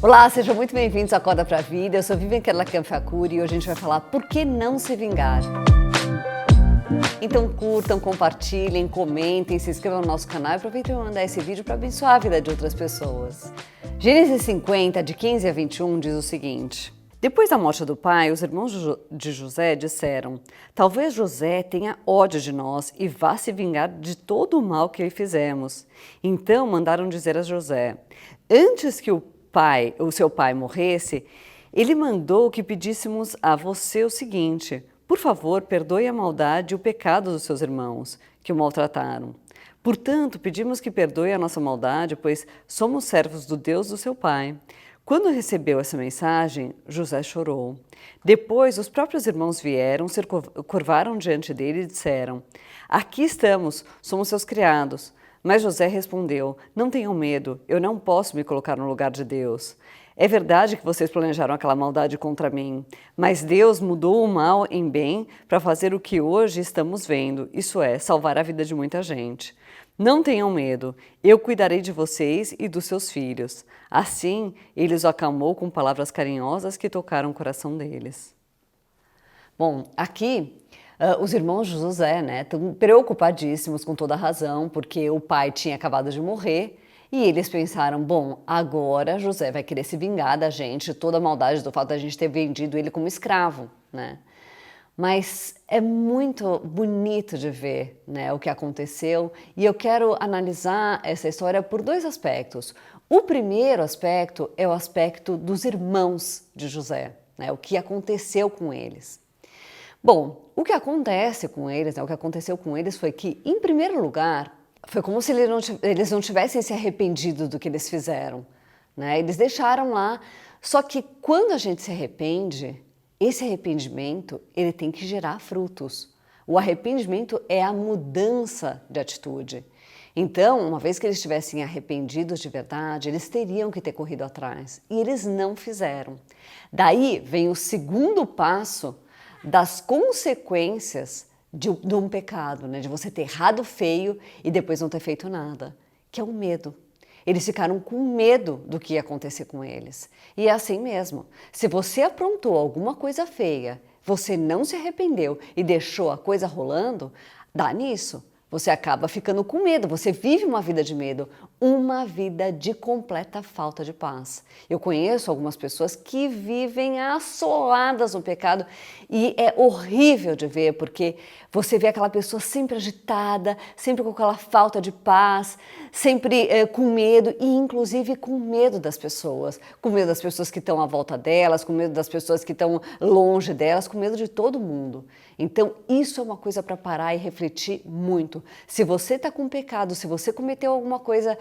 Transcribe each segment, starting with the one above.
Olá, sejam muito bem-vindos ao Acorda Pra Vida. Eu sou Vivian Kerlakamp-Fakuri e hoje a gente vai falar por que não se vingar. Então curtam, compartilhem, comentem, se inscrevam no nosso canal e aproveitem para mandar esse vídeo para abençoar a vida de outras pessoas. Gênesis 50, de 15 a 21, diz o seguinte: Depois da morte do pai, os irmãos de José disseram: Talvez José tenha ódio de nós e vá se vingar de todo o mal que lhe fizemos. Então mandaram dizer a José: Antes que o seu pai morresse, ele mandou que pedíssemos a você o seguinte: por favor, perdoe a maldade e o pecado dos seus irmãos, que o maltrataram. Portanto, pedimos que perdoe a nossa maldade, pois somos servos do Deus do seu pai. Quando recebeu essa mensagem, José chorou. Depois, os próprios irmãos vieram, se curvaram diante dele e disseram: Aqui estamos, somos seus criados. Mas José respondeu: Não tenham medo, eu não posso me colocar no lugar de Deus. É verdade que vocês planejaram aquela maldade contra mim, mas Deus mudou o mal em bem para fazer o que hoje estamos vendo, isso é, salvar a vida de muita gente. Não tenham medo, eu cuidarei de vocês e dos seus filhos. Assim, ele os acalmou com palavras carinhosas que tocaram o coração deles. Bom, aqui os irmãos de José, estão preocupadíssimos com toda a razão, porque o pai tinha acabado de morrer. E eles pensaram, bom, agora José vai querer se vingar da gente, toda a maldade do fato da gente ter vendido ele como escravo, Mas é muito bonito de ver, o que aconteceu, e eu quero analisar essa história por dois aspectos. O primeiro aspecto é o aspecto dos irmãos de José, o que aconteceu com eles. Bom, o que acontece com eles, o que aconteceu com eles foi que, em primeiro lugar, foi como se eles não tivessem se arrependido do que eles fizeram, Eles deixaram lá, só que quando a gente se arrepende, esse arrependimento, ele tem que gerar frutos. O arrependimento é a mudança de atitude. Então, uma vez que eles estivessem arrependidos de verdade, eles teriam que ter corrido atrás, e eles não fizeram. Daí vem o segundo passo das consequências de um pecado, de você ter errado feio e depois não ter feito nada, que é o medo. Eles ficaram com medo do que ia acontecer com eles. E é assim mesmo. Se você aprontou alguma coisa feia, você não se arrependeu e deixou a coisa rolando, dá nisso. Você acaba ficando com medo, você vive uma vida de medo, uma vida de completa falta de paz. Eu conheço algumas pessoas que vivem assoladas no pecado e é horrível de ver, porque você vê aquela pessoa sempre agitada, sempre com aquela falta de paz, sempre com medo e inclusive com medo das pessoas que estão à volta delas, com medo das pessoas que estão longe delas, com medo de todo mundo. Então isso é uma coisa para parar e refletir muito. Se você está com pecado, se você cometeu alguma coisa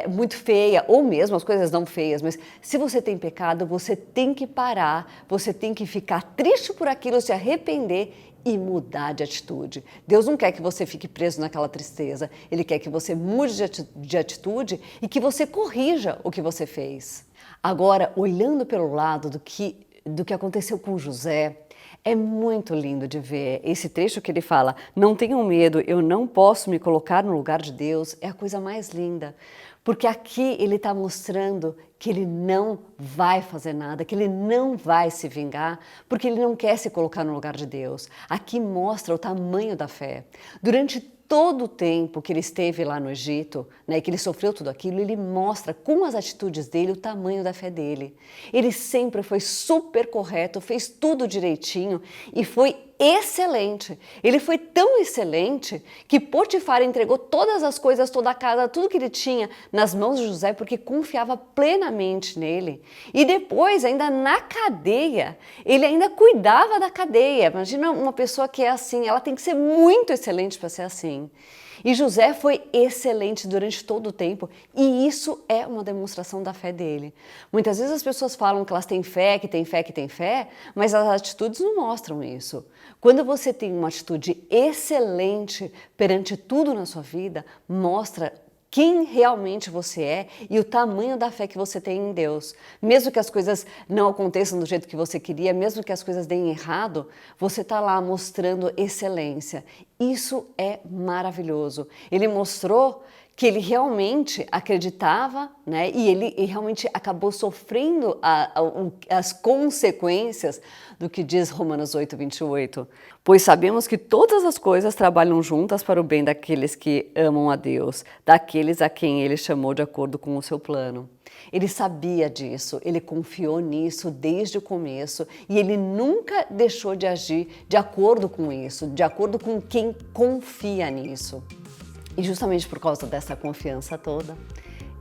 muito feia, ou mesmo as coisas não feias, mas se você tem pecado, você tem que parar, você tem que ficar triste por aquilo, se arrepender e mudar de atitude. Deus não quer que você fique preso naquela tristeza, Ele quer que você mude de atitude e que você corrija o que você fez. Agora, olhando pelo lado do que aconteceu com José, é muito lindo de ver esse trecho que ele fala: não tenham medo, eu não posso me colocar no lugar de Deus. É a coisa mais linda, porque aqui ele está mostrando que ele não vai fazer nada, que ele não vai se vingar, porque ele não quer se colocar no lugar de Deus. Aqui mostra o tamanho da fé. Durante todo o tempo que ele esteve lá no Egito, que ele sofreu tudo aquilo, ele mostra com as atitudes dele o tamanho da fé dele. Ele sempre foi super correto, fez tudo direitinho e foi excelente. Ele foi tão excelente que Potifar entregou todas as coisas, toda a casa, tudo que ele tinha nas mãos de José porque confiava plenamente nele. E depois, ainda na cadeia, ele ainda cuidava da cadeia. Imagina uma pessoa que é assim, ela tem que ser muito excelente para ser assim. E José foi excelente durante todo o tempo e isso é uma demonstração da fé dele. Muitas vezes as pessoas falam que elas têm fé, que têm fé, que têm fé, mas as atitudes não mostram isso. Quando você tem uma atitude excelente perante tudo na sua vida, mostra quem realmente você é e o tamanho da fé que você tem em Deus. Mesmo que as coisas não aconteçam do jeito que você queria, mesmo que as coisas deem errado, você está lá mostrando excelência. Isso é maravilhoso. Ele mostrou que ele realmente acreditava, né? E ele realmente acabou sofrendo as consequências do que diz Romanos 8:28. Pois sabemos que todas as coisas trabalham juntas para o bem daqueles que amam a Deus, daqueles a quem ele chamou de acordo com o seu plano. Ele sabia disso, ele confiou nisso desde o começo e ele nunca deixou de agir de acordo com isso, de acordo com quem confia nisso. E justamente por causa dessa confiança toda,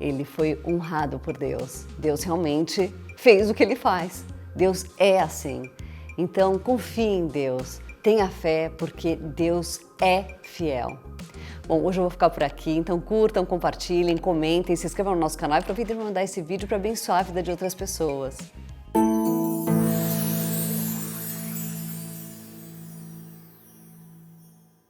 ele foi honrado por Deus. Deus realmente fez o que ele faz. Deus é assim. Então confie em Deus, tenha fé, porque Deus é fiel. Bom, hoje eu vou ficar por aqui, então curtam, compartilhem, comentem, se inscrevam no nosso canal e aproveitem para mandar esse vídeo para abençoar a vida de outras pessoas.